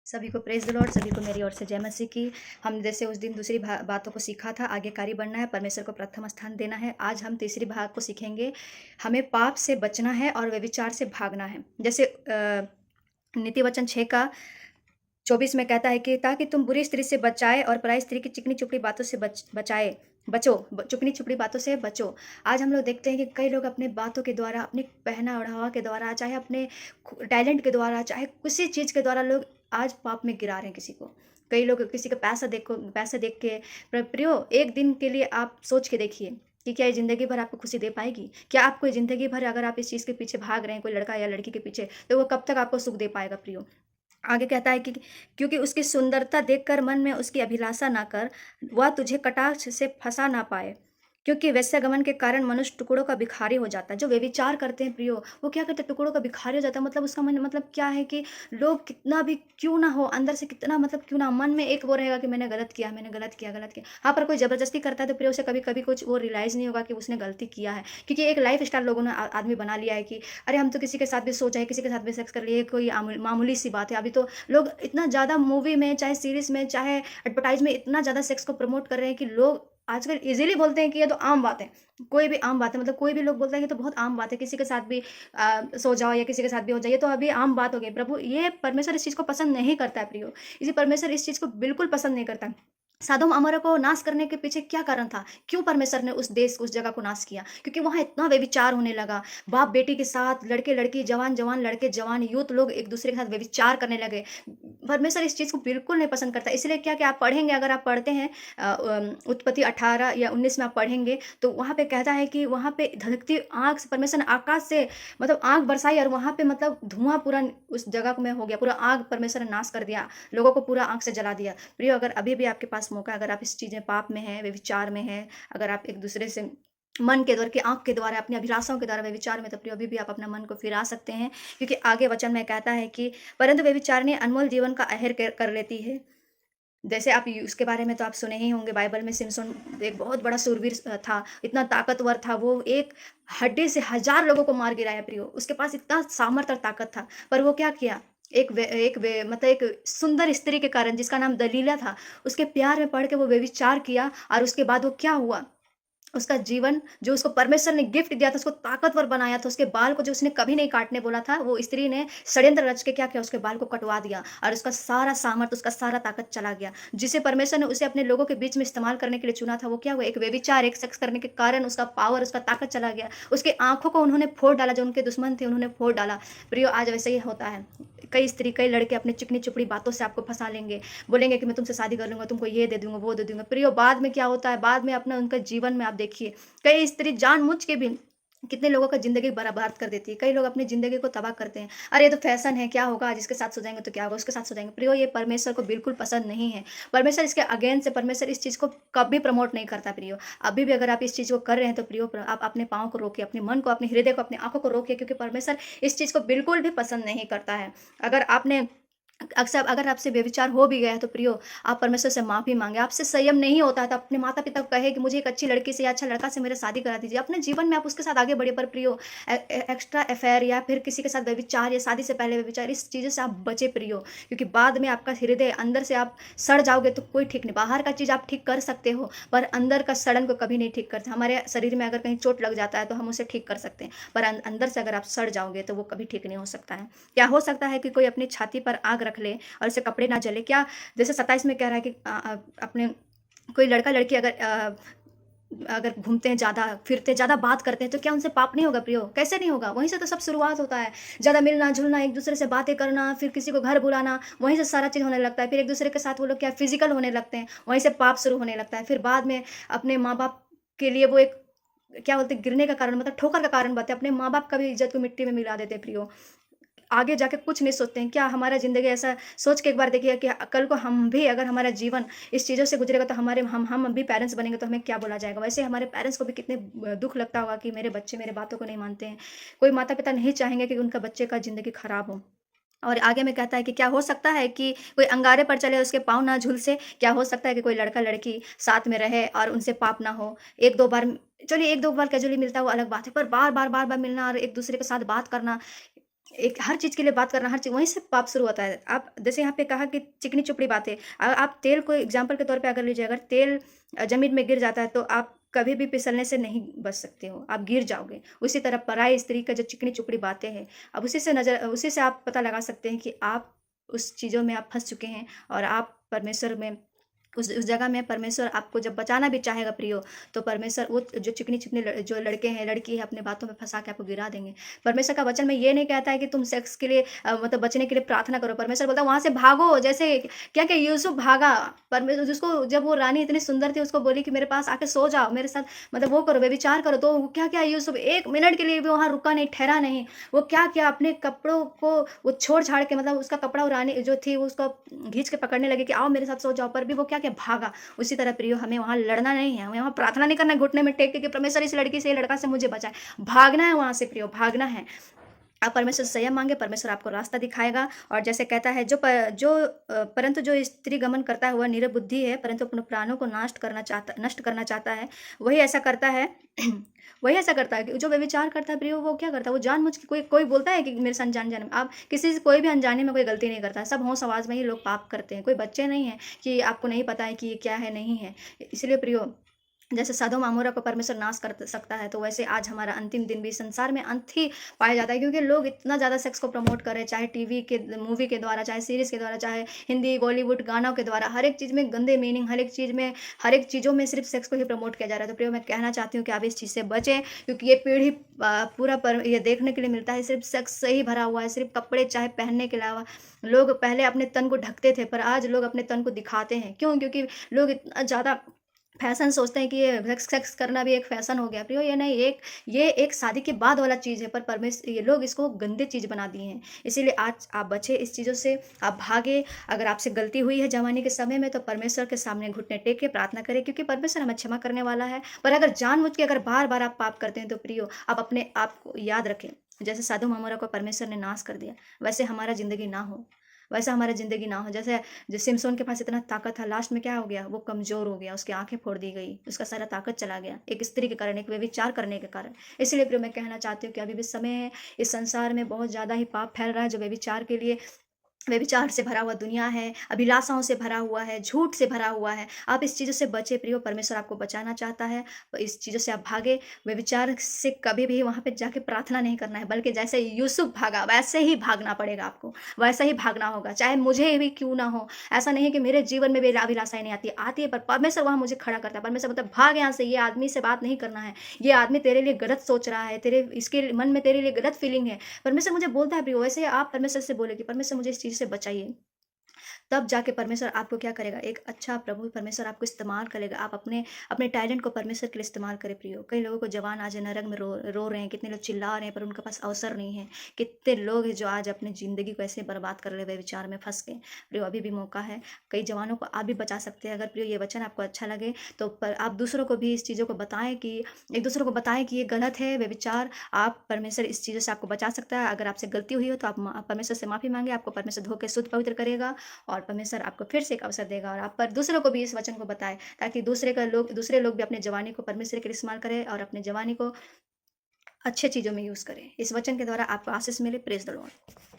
सभी को praise the Lord, सभी को मेरी ओर से जय मसीह की। हम जैसे उस दिन दूसरी बातों को सीखा था, आज्ञाकारी बनना है, परमेश्वर को प्रथम स्थान देना है। आज हम तीसरी भाग को सीखेंगे, हमें पाप से बचना है और व्यभिचार से भागना है। जैसे नीति वचन 6 का 24 में कहता है कि ताकि तुम बुरी स्त्री से बचाए और पराई स्त्री की चिकनी-चुपड़ी बातों से चिकनी-चुपड़ी बातों से बचो। आज हम लोग देखते हैं कि कई लोग अपने बातों के द्वारा, अपने पहना-ओढ़ावा के द्वारा, चाहे अपने टैलेंट के द्वारा, चाहे किसी चीज़ के द्वारा लोग आज पाप में गिरा रहे हैं किसी को। कई लोग किसी का पैसा देख के प्रियो एक दिन के लिए आप सोच के देखिए कि क्या ये ज़िंदगी भर आपको खुशी दे पाएगी? क्या आपको ये ज़िंदगी भर अगर आप इस चीज़ के पीछे भाग रहे हैं, कोई लड़का या लड़की के पीछे, तो वो कब तक आपको सुख दे पाएगा प्रियो? आगे कहता है कि क्योंकि उसकी सुंदरता देखकर मन में उसकी अभिलाषा ना कर, वह तुझे कटाक्ष से फँसा ना पाए। क्योंकि वेश्यागमन के कारण मनुष्य टुकड़ों का भिखारी हो जाता है। जो व्यभिचार करते हैं प्रियो, वो क्या करते हैं? टुकड़ों का भिखारी हो जाता है। मतलब उसका मन मतलब क्या है कि लोग कितना भी क्यों ना हो, अंदर से कितना मतलब क्यों ना, मन में एक वो रहेगा कि मैंने गलत किया, मैंने गलत किया, गलत किया। हाँ, पर कोई ज़बरदस्ती करता है तो प्रियो उसे कभी-कभी कुछ वो रियलाइज़ नहीं होगा कि उसने गलती किया है। क्योंकि एक लाइफ़स्टाइल लोगों ने आदमी बना लिया है कि अरे हम तो किसी के साथ भी सो जाए, किसी के साथ भी सेक्स कर लिए, कोई मामूली सी बात है। अभी तो लोग इतना ज़्यादा मूवी में, चाहे सीरीज़ में, चाहे एडवर्टाइज़ में इतना ज़्यादा सेक्स को प्रमोट कर रहे हैं कि लोग आजकल ईज़िली बोलते हैं कि ये तो आम बात है। कोई भी आम बात है, मतलब कोई भी लोग बोलता है कि तो बहुत आम बात है, किसी के साथ भी सो जाओ या किसी के साथ भी हो जाए, ये तो अभी आम बात हो गई। प्रभु ये परमेश्वर इस चीज़ को पसंद नहीं करता है प्रियो। इसी परमेश्वर इस चीज़ को बिल्कुल पसंद नहीं करता। सदोम अमोरा को नाश करने के पीछे क्या कारण था? क्यों परमेश्वर ने उस देश, उस जगह को नाश किया? क्योंकि वहाँ इतना व्यभिचार होने लगा। बाप-बेटी के साथ, लड़के-लड़की, जवान-जवान, लड़के-जवान, यूथ लोग एक-दूसरे के साथ व्यभिचार करने लगे। परमेश्वर इस चीज़ को बिल्कुल नहीं पसंद करता। इसलिए क्या कि आप पढ़ेंगे, अगर आप पढ़ते हैं उत्पत्ति 18 या 19 में आप पढ़ेंगे, तो वहाँ पे कहता है कि वहाँ पे धधकती आग से परमेश्वर ने आकाश से मतलब आग बरसाई और वहाँ पे मतलब धुआँ पूरा उस जगह में हो गया। पूरा आग परमेश्वर ने नाश कर दिया, लोगों को पूरा आग से जला दिया। प्रियो, अगर अभी भी आपके पास मौका है, अगर आप इस चीज़ें पाप में हैं, व्यभिचार में हैं, अगर आप एक-दूसरे से मन के द्वारा, की आँख के द्वारा, अपनी अभिलाषाओं के द्वारा व्यभिचार में, तो प्रियो अभी भी आप अपना मन को फिरा सकते हैं। क्योंकि आगे वचन में कहता है कि परंतु व्यभिचारिणी अनमोल जीवन का अहेर कर लेती है। जैसे आप उसके बारे में तो आप सुने ही होंगे, बाइबल में सिमसोन एक बहुत बड़ा शूरवीर था, इतना ताकतवर था, वो एक हड्डी से 1000 लोगों को मार गिराया प्रियो। उसके पास इतना सामर्थ्य और ताकत था, पर वो क्या किया? मतलब एक सुंदर स्त्री के कारण, जिसका नाम दलीला था, उसके प्यार में पड़ के वो व्यभिचार किया और उसके बाद वो क्या हुआ? उसका जीवन जो उसको परमेश्वर ने गिफ्ट दिया था, उसको ताकतवर बनाया था, उसके बाल को जो उसने कभी नहीं काटने बोला था, वो स्त्री ने षड्यंत्र रच के क्या किया? उसके बाल को कटवा दिया और उसका सारा सामर्थ, उसका सारा ताकत चला गया। जिसे परमेश्वर ने उसे अपने लोगों के बीच में इस्तेमाल करने के लिए चुना था, वो क्या हुआ? एक व्यभिचार, एक सेक्स करने के कारण उसका पावर, उसका ताकत चला गया। उसकी आँखों को उन्होंने फोड़ डाला, जो उनके दुश्मन थे, उन्होंने फोड़ डाला। प्रियो, आज वैसे ही होता है। कई स्त्री, कई लड़के अपनी चिकनी-चुपड़ी बातों से आपको फँसा लेंगे। बोलेंगे कि मैं तुमसे शादी कर लूँगा, तुमको ये दे दूँगा, वो दे दूँगा। प्रियो, बाद में क्या होता है? बाद में अपना उनका जीवन में आप देखिए, कई स्त्री जानबूझ के भी कितने लोगों का ज़िंदगी बर्बाद कर देती है। कई लोग अपनी ज़िंदगी को तबाह करते हैं। अरे ये तो फ़ैशन है, क्या होगा? आज इसके साथ सो जाएँगे तो क्या होगा? उसके साथ सो जाएँगे। प्रियो, ये परमेश्वर को बिल्कुल पसंद नहीं है। परमेश्वर इसके अगेंस्ट है, परमेश्वर इस चीज़ को कभी प्रमोट नहीं करता प्रियो। अभी भी अगर आप इस चीज़ को कर रहे हैं तो प्रियो, आप अपने पाँव को रोकिए, अपने मन को, अपने हृदय को, अपनी आँखों को रोकिए, क्योंकि परमेश्वर इस चीज़ को बिल्कुल भी पसंद नहीं करता है। अगर आपने अक्सर अगर आपसे व्यभिचार हो भी गया है तो प्रियो, आप परमेश्वर से माफ़ी माँगे। आपसे संयम नहीं होता है तो अपने माता-पिता को कहे कि मुझे एक अच्छी लड़की से या अच्छा लड़का से मेरा शादी करा दीजिए। अपने जीवन में आप उसके साथ आगे बढ़िए, पर प्रियो एक्स्ट्रा अफेयर या फिर किसी के साथ व्यभिचार या शादी से पहले व्यभिचार, इस चीज़ों से आप बचें प्रियो। क्योंकि बाद में आपका हृदय अंदर से आप सड़ जाओगे तो कोई ठीक नहीं। बाहर का चीज़ आप ठीक कर सकते हो, पर अंदर का सड़न को कभी नहीं ठीक करते। हमारे शरीर में अगर कहीं चोट लग जाता है तो हम उसे ठीक कर सकते हैं, पर अंदर से अगर आप सड़ जाओगे तो वो कभी ठीक नहीं हो सकता है। क्या हो सकता है कि कोई अपनी छाती पर आग रख ले और उससे कपड़े ना जले? क्या जैसे 27 में कह रहा है कि अपने कोई लड़का-लड़की अगर घूमते हैं ज़्यादा, फिरते हैं, ज़्यादा बात करते हैं, तो क्या उनसे पाप नहीं होगा प्रियो? कैसे नहीं होगा? वहीं से तो सब शुरुआत होता है। ज़्यादा मिलना-जुलना, एक-दूसरे से बातें करना, फिर किसी को घर बुलाना, वहीं से सारा चीज़ होने लगता है। फिर एक-दूसरे के साथ वो लोग क्या फिज़िकल होने लगते हैं, वहीं से पाप शुरू होने लगता है। फिर बाद में अपने माँ-बाप के लिए वो एक क्या बोलते हैं, गिरने का कारण, मतलब ठोकर का कारण बनते हैं। अपने माँ-बाप का भी इज़्ज़त को मिट्टी में मिला देते हैं प्रियो। आगे जाके कुछ नहीं सोचते हैं। क्या हमारा ज़िंदगी ऐसा सोच के एक बार देखिए कि कल को हम भी, अगर हमारा जीवन इस चीज़ों से गुज़रेगा तो हम भी पेरेंट्स बनेंगे तो हमें क्या बोला जाएगा? वैसे हमारे पेरेंट्स को भी कितने दुःख लगता होगा कि मेरे बच्चे मेरे बातों को नहीं मानते हैं। कोई माता-पिता नहीं चाहेंगे कि उनका बच्चे का ज़िंदगी खराब हो। और आगे में कहता है कि क्या हो सकता है कि कोई अंगारे पर चले उसके पाँव ना झुलसे? क्या हो सकता है कि कोई लड़का-लड़की साथ में रहे और उनसे पाप ना हो? 1-2 बार, चलिए 1-2 बार कैज़ुअली मिलता है वो अलग बात है, पर बार-बार, बार-बार मिलना और एक-दूसरे के साथ बात करना, एक हर चीज़ के लिए बात करना, हर चीज़ वहीं से पाप शुरू होता है। आप जैसे यहाँ पे कहा कि चिकनी-चुपड़ी बातें, आप तेल को एग्ज़ाम्पल के तौर पे अगर लीजिए, अगर तेल ज़मीन में गिर जाता है तो आप कभी भी फिसलने से नहीं बच सकते हो, आप गिर जाओगे। उसी तरह पराई स्त्री का जो चिकनी-चुपड़ी बातें हैं, अब उसी से आप पता लगा सकते हैं कि आप उस चीज़ों में आप फँस चुके हैं और आप परमेश्वर में उस जगह में परमेश्वर आपको जब बचाना भी चाहेगा प्रियो, तो परमेश्वर वो जो चिकनी-चिकनी जो लड़के हैं, लड़की है, अपने बातों में फँसा के आपको गिरा देंगे। परमेश्वर का वचन में ये नहीं कहता है कि तुम सेक्स के लिए मतलब बचने के लिए प्रार्थना करो। परमेश्वर बोलता है वहाँ से भागो, जैसे क्या-क्या यूसुफ भागा। परमेश्वर जिसको जब वो रानी इतनी सुंदर थी, उसको बोली कि मेरे पास आके सो जाओ, मेरे साथ मतलब वो करो, व्यभिचार करो, तो क्या-क्या यूसुफ 1 मिनट के लिए भी वहाँ रुका नहीं, ठहरा नहीं। वो क्या-क्या अपने कपड़ों को वो छोड़-छाड़ के, मतलब उसका कपड़ा वो रानी जो थी, वो उसको खींच के पकड़ने लगी कि आओ मेरे साथ सो जाओ, पर भी वो क्या-क्या भागा। उसी तरह प्रियो, हमें वहाँ लड़ना नहीं है, हमें वहाँ प्रार्थना नहीं करना है घुटने में टेक के कि परमेश्वर इस लड़की से, लड़का से मुझे बचाए। भागना है वहाँ से प्रियो, भागना है। आप परमेश्वर से संयम माँगे, परमेश्वर आपको रास्ता दिखाएगा। और जैसे कहता है परंतु जो स्त्री गमन करता है वह निर्बुद्धि है, परंतु अपने प्राणों को नष्ट करना चाहता है, वही ऐसा करता है। वही ऐसा करता है कि जो व्यभिचार करता है प्रियो, वो क्या करता है, वो जानबूझ के, कोई कोई बोलता है कि मेरे से अनजाने में, आप किसी से कोई भी अनजाने में कोई गलती नहीं करता है, सब होश आवाज़ में ही लोग पाप करते हैं। कोई बच्चे नहीं हैं कि आपको नहीं पता है कि ये क्या है, नहीं है। इसलिए प्रियो, जैसे सदोम अमोरा को परमेश्वर नाश कर सकता है, तो वैसे आज हमारा अंतिम दिन भी संसार में अंत ही पाया जाता है, क्योंकि लोग इतना ज़्यादा सेक्स को प्रमोट कर रहे हैं, चाहे टीवी के मूवी के द्वारा, चाहे सीरीज़ के द्वारा, चाहे हिंदी बॉलीवुड गानों के द्वारा, हर एक चीज़ में गंदे मीनिंग, हर एक चीज़ों में सिर्फ सेक्स को ही प्रमोट किया जा रहा है। तो प्रियो, मैं कहना चाहती हूँ कि आप इस चीज़ से बचें, क्योंकि ये पीढ़ी पूरा पर ये देखने के लिए मिलता है, सिर्फ सेक्स से ही भरा हुआ है, सिर्फ कपड़े चाहे पहनने के अलावा। लोग पहले अपने तन को ढकते थे, पर आज लोग अपने तन को दिखाते हैं। क्यों? क्योंकि लोग इतना ज़्यादा फैशन सोचते हैं कि ये सेक्स करना भी एक फैशन हो गया। प्रियो, ये एक शादी के बाद वाला चीज़ है, पर ये लोग इसको गंदे चीज़ बना दिए हैं। इसीलिए आज आप बचे इस चीज़ों से, आप भागे। अगर आपसे गलती हुई है जवानी के समय में, तो परमेश्वर के सामने घुटने टेक के प्रार्थना करें, क्योंकि परमेश्वर हमें क्षमा करने वाला है। पर अगर जानबूझ के अगर बार-बार आप पाप करते हैं, तो प्रियो, आप अपने आप को याद रखें, जैसे सदोम अमोरा को परमेश्वर ने नाश कर दिया, वैसे हमारा ज़िंदगी ना हो। वैसा हमारा ज़िंदगी ना हो। जैसे जो सिमसोन के पास इतना ताकत था, लास्ट में क्या हो गया? वो कमज़ोर हो गया, उसकी आँखें फोड़ दी गई, उसका सारा ताकत चला गया, एक स्त्री के कारण, एक व्यभिचार करने के कारण। इसलिए प्रियो, मैं कहना चाहती हूँ कि अभी भी समय है, इस संसार में बहुत ज़्यादा ही पाप फैल रहा है, जो व्यभिचार के लिए, व्यभिचार से भरा हुआ दुनिया है, अभिलाषाओं से भरा हुआ है, झूठ से भरा हुआ है। आप इस चीज़ों से बचें प्रियो, परमेश्वर आपको बचाना चाहता है। इस चीज़ों से आप भागें, व्यभिचार से कभी भी वहाँ पे जाके प्रार्थना नहीं करना है, बल्कि जैसे यूसुफ भागा, वैसे ही भागना पड़ेगा आपको, वैसा ही भागना होगा, चाहे मुझे भी क्यों ना हो। ऐसा नहीं है कि मेरे जीवन में भी अभिलाषाएँ नहीं आती है, पर परमेश्वर वहाँ मुझे खड़ा करता है। परमेश्वर बोलता है, "भाग यहाँ से, ये आदमी से बात नहीं करना है। ये आदमी तेरे लिए गलत सोच रहा है, तेरे इसके मन में तेरे लिए गलत फीलिंग है।" परमेश्वर मुझे बोलता है प्रियो, वैसे आप परमेश्वर से बोले कि परमेश्वर मुझे इस चीज़ से बचाइए। तब जाके परमेश्वर आपको क्या करेगा, एक अच्छा प्रभु परमेश्वर आपको इस्तेमाल करेगा। आप अपने अपने टैलेंट को परमेश्वर के लिए इस्तेमाल करें प्रियो। कई लोगों को जवान आज नरक में रो रहे हैं, कितने लोग चिल्ला रहे हैं, पर उनके पास अवसर नहीं है। कितने लोग हैं जो आज अपनी ज़िंदगी को ऐसे बर्बाद कर रहे हैं विचार में फँस के। प्रियो, अभी भी मौका है, कई जवानों को आप भी बचा सकते हैं। अगर प्रियो ये वचन आपको अच्छा लगे, तो आप दूसरों को भी इस चीज़ों को बताएँ कि एक दूसरों को बताएँ कि ये गलत है व्यभिचार। आप परमेश्वर इस चीज़ों से आपको बचा सकता है। अगर आपसे गलती हुई हो, तो आप परमेश्वर से माफ़ी माँगे, आपको परमेश्वर धो के शुद्ध पवित्र करेगा, और परमेश्वर आपको फिर से एक अवसर देगा, और आप पर दूसरों को भी इस वचन को बताएं, ताकि दूसरे लोग भी अपने जवानी को परमेश्वर के लिए इस्तेमाल करें, और अपने जवानी को अच्छे चीज़ों में यूज़ करें। इस वचन के द्वारा आपको आशीष मिले। Praise the Lord.